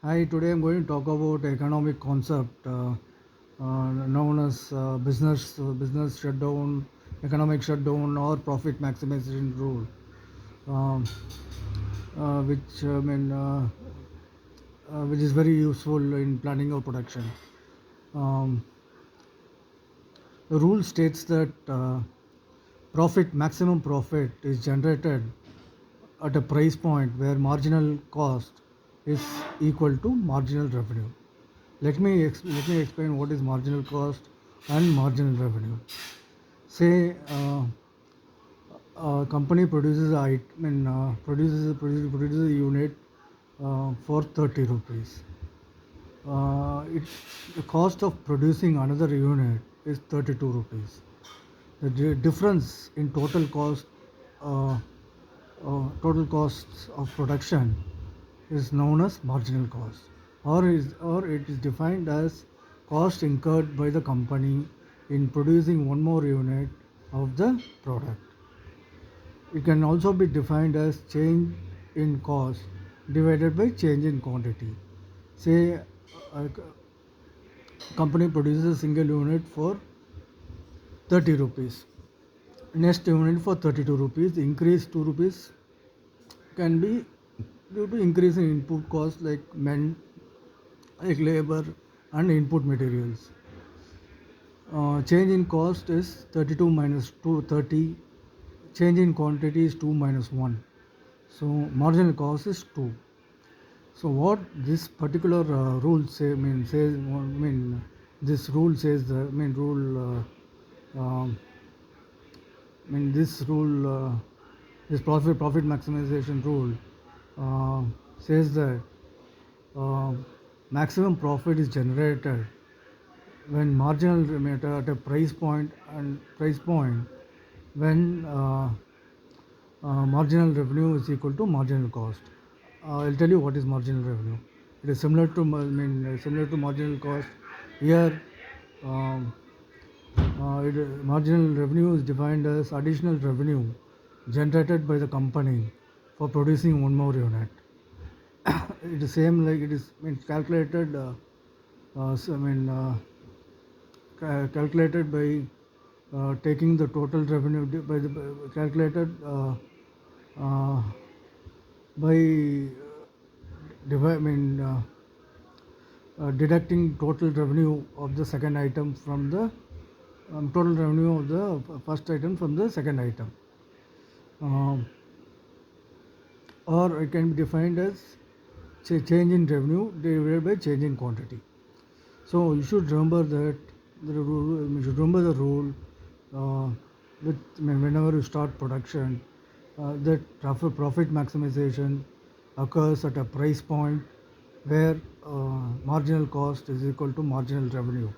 Hi, today I'm going to talk about economic concept known as business shutdown, economic shutdown, or profit maximization rule, um, which is very useful in planning or production. Um, the rule states that maximum profit is generated at a price point where marginal cost is equal to marginal revenue. Let me explain what is marginal cost and marginal revenue. Say a company produces produces a unit for 30 rupees. The cost of producing another unit is 32 rupees. The difference in uh, total costs of production is known as marginal cost, or it is defined as cost incurred by the company in producing one more unit of the product. It can also be defined as change in cost divided by change in quantity. Say a company produces a single unit for 30 rupees. Next unit for 32 rupees, increase 2 rupees can be due to increase in input costs like labor and input materials. Change in cost is 32 minus 2 30. Change in quantity is 2 minus 1. So marginal cost is 2. So what this particular rule this rule says the main rule this rule this profit maximization rule uh, says that uh, maximum profit is generated when at a price point when marginal revenue is equal to marginal cost. I'll tell you what is marginal revenue. It is similar to similar to marginal cost. Here, um, marginal revenue is defined as additional revenue generated by the company for producing one more unit. It is same like it is calculated. So, calculated by taking the total revenue by the calculated uh, by deducting total revenue of the second item from the total revenue of the first item from the second item, um, or it can be defined as change in revenue divided by change in quantity. So you should remember that you should remember the rule uh, whenever you start production, that profit maximization occurs at a price point where marginal cost is equal to marginal revenue.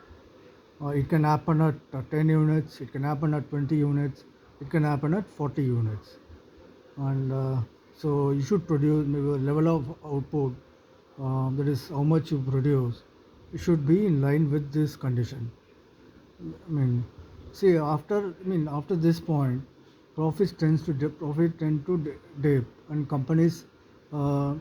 It can happen at 10 units, it can happen at 20 units, it can happen at 40 units. And so you should produce maybe a level of output, that is how much you produce, it should be in line with this condition. I mean, see after this point, profit tend to dip, and companies, uh,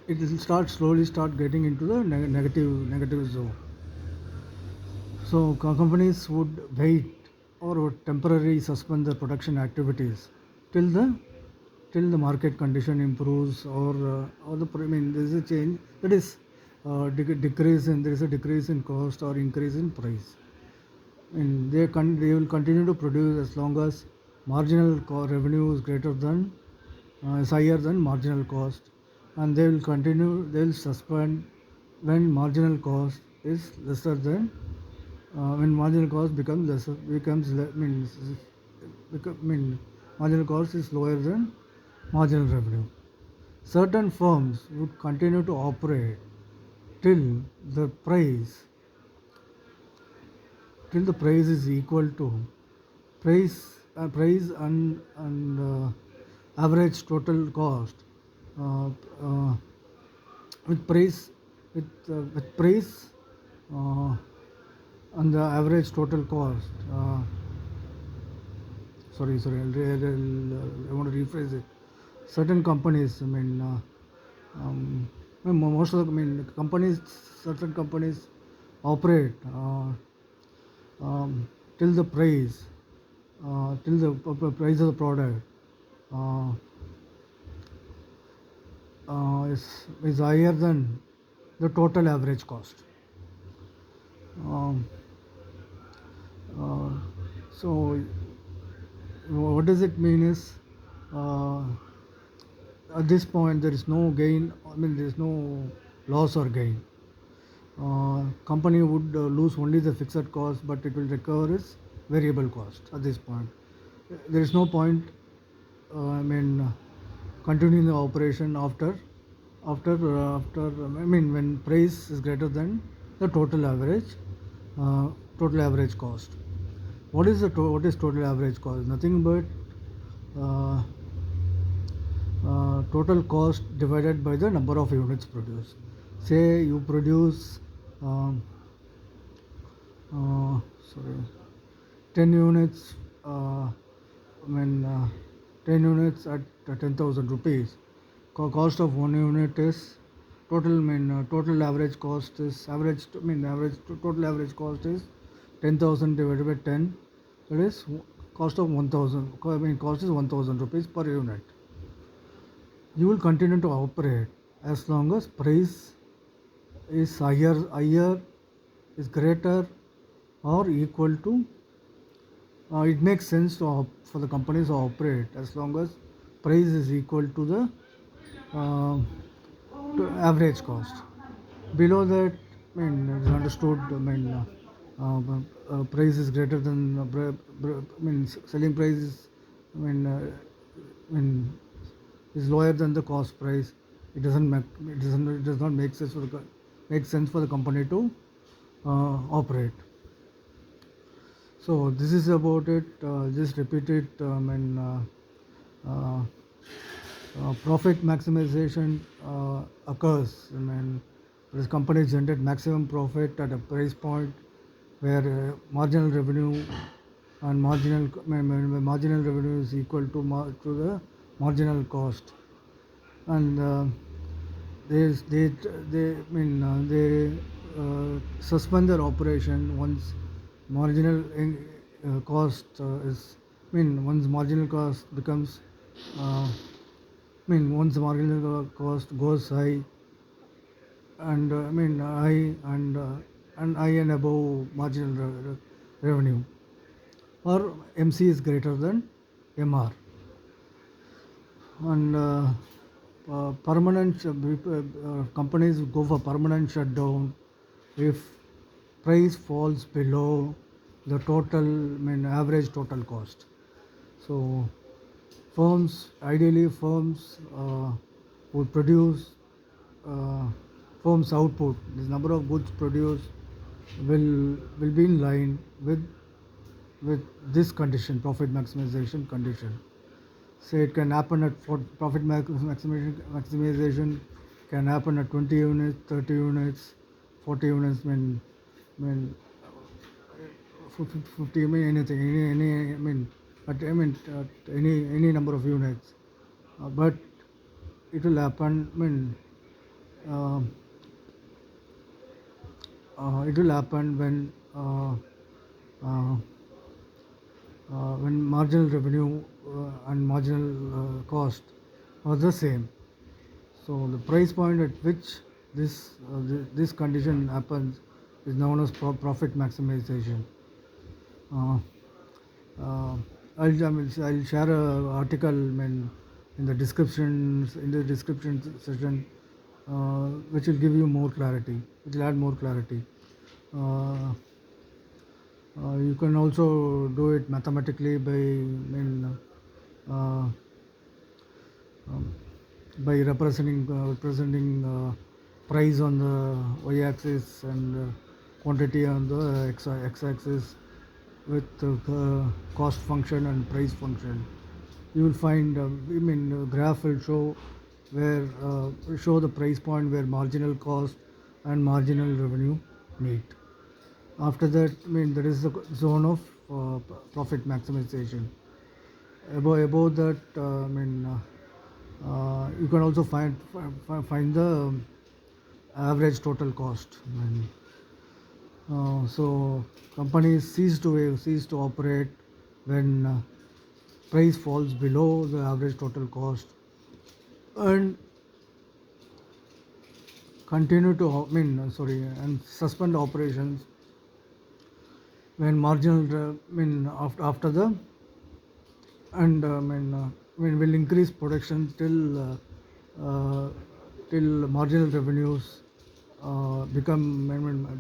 it will start getting into the negative zone. So companies would wait or would temporarily suspend their production activities till the market condition improves, or there is a change, that is decrease in there is a decrease in cost or increase in price. And they will continue to produce as long as marginal revenue is greater than is higher than marginal cost, and they will suspend when marginal cost is lesser than when marginal cost becomes lesser becomes le- means become, mean marginal cost is lower than marginal revenue. Certain firms would continue to operate till the price the price is equal to price and average total cost, uh, uh, with price with price uh, and the average total cost. Sorry, I want to rephrase it. certain companies, most of the, companies, certain companies operate till the price, till the price of the product uh, is higher than the total average cost. Um, uh, so what does it mean is, uh, at this point there is no gain, there is no loss or gain. Company would lose only the fixed cost, but it will recover its variable cost at this point. There is no point, continuing the operation after when price is greater than the total average cost. What is total average cost? Nothing but uh, total cost divided by the number of units produced. Say you produce um, uh, sorry 10 units, when 10 units at 10,000 rupees. Cost of one unit is total average cost is total average cost is 10,000 divided by 10. That is cost of 1,000. Cost is 1,000 rupees per unit. You will continue to operate as long as price is higher, is greater or equal to. It makes sense for the companies to operate as long as price is equal to the uh, to average cost. Below that, it is understood. Price is greater than selling price is, I mean, uh, I mean is lower than the cost price. It does not make sense for the company to operate. So this is about it. Just repeat it. Uh, Profit maximization occurs. This companies generate maximum profit at a price point where marginal revenue and marginal revenue is equal to the marginal cost, and they suspend their operation once marginal cost is once marginal cost becomes once the marginal cost goes high, and high and above marginal revenue, or MC is greater than MR, and companies go for permanent shutdown if price falls below the total average total cost. So firms would produce, firms output, this number of goods produced will be in line with this condition, profit maximization condition. Say it can happen at maximization can happen at 20 units, 30 units, 40 units, when 50, anything, any at any number of units, but it will happen. Uh, it will happen uh, when marginal revenue and marginal cost are the same. So the price point at which this condition happens is known as profit maximization. Uh, uh, I'll share an article in the description section, which will give you more clarity, which will add more clarity. Uh, you can also do it mathematically uh, um, by representing price on the y-axis and quantity on the x-axis with cost function and price function. You will find, graph will show the price point where marginal cost and marginal revenue meet. After that, there is the zone of profit maximization. Above that, You can also find the average total cost. And, so companies cease to operate when price falls below the average total cost, and continue to and suspend operations when marginal after the and will increase production till marginal revenues become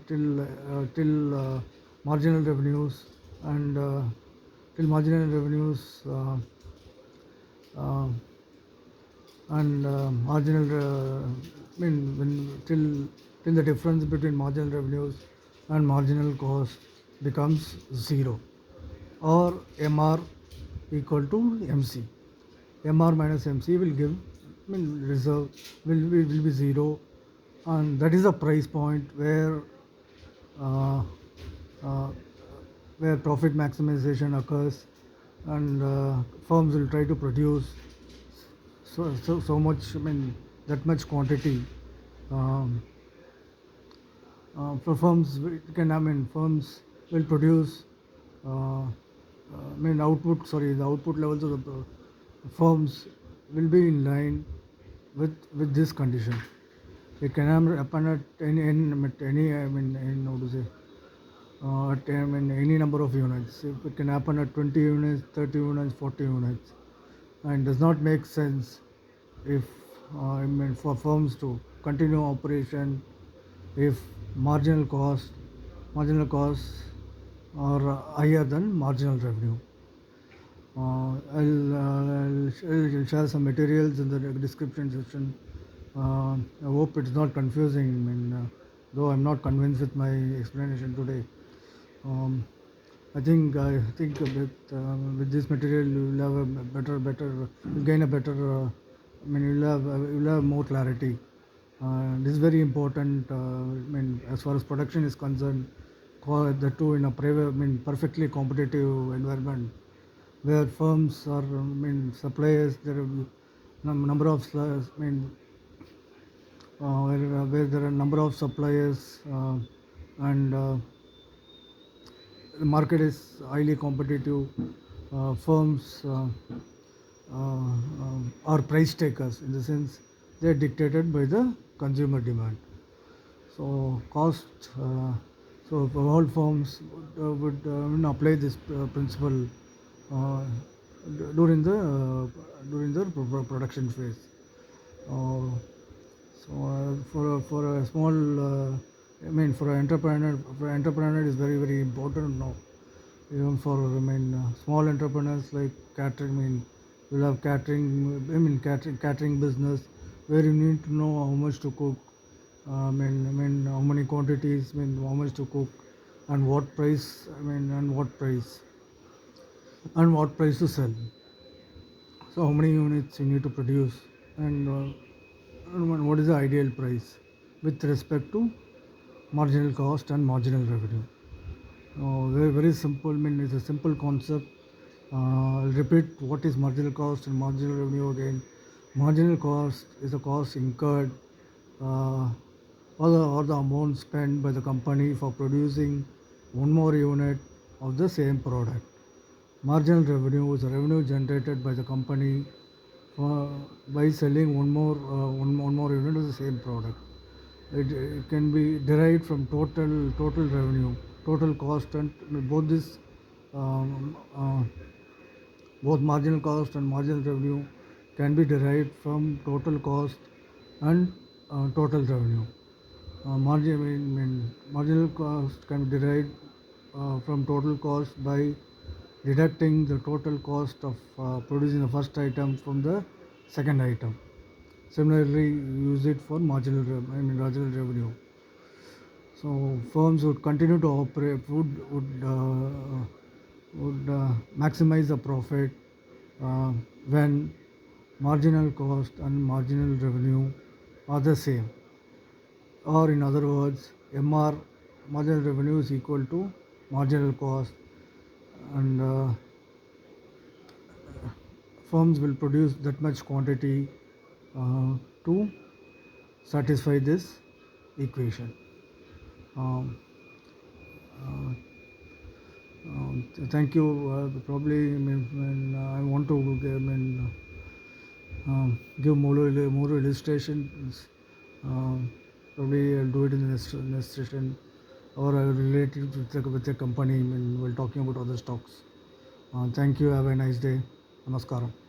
till marginal revenues and till marginal revenues uh, and marginal when till the difference between marginal revenues and marginal cost becomes zero, or MR equal to MC. MR minus MC will give reserve will be zero, and that is a price point uh, uh, where profit maximization occurs, and firms will try to produce so much, that much quantity. Um, for firms, firms will produce the output levels of the firms will be in line with this condition. It can happen at any how to say at any number of units. It can happen at 20 units, 30 units, 40 units, and does not make sense if for firms to continue operation if marginal costs are higher than marginal revenue. I'll share some materials in the description section. I hope it's not confusing. Though I'm not convinced with my explanation today. Um, I think with this material you will have a better you'll gain a better. You'll have more clarity. This is very important. As far as production is concerned, the two in a perfectly competitive environment where firms are, suppliers. There are number of, where there are number of suppliers, and the market is highly competitive. Firms are price takers, in the sense they are dictated by the consumer demand. So cost. So all firms would apply this principle uh, during the production phase. Uh, for a small, for an entrepreneur it is very important now. Even for small entrepreneurs like catering, you'll have catering business where you need to know how much to cook, how many quantities, how much to cook, and what price, and what price to sell. So how many units you need to produce, and what is the ideal price with respect to marginal cost and marginal revenue. Very simple. It's a simple concept. I'll repeat what is marginal cost and marginal revenue again. Marginal cost is the cost incurred, uh, or the amount spent by the company for producing one more unit of the same product. Marginal revenue is the revenue generated by the company by selling one more unit of the same product. It can be derived from total revenue, total cost, and um, uh, both marginal cost and marginal revenue can be derived from total cost and total revenue. Marginal cost can be derived from total cost by deducting the total cost of producing the first item from the second item. Similarly, use it for marginal revenue. So firms would continue to operate, would maximize the profit when marginal cost and marginal revenue are the same, or in other words, MR, marginal revenue, is equal to marginal cost, and firms will produce that much quantity to satisfy this equation. Um, uh, Thank you. Probably, I want to give more illustrations. Um, Probably I'll do it in the next session, or I will relate it with the company when we're talking about other stocks. Thank you. Have a nice day. Namaskaram.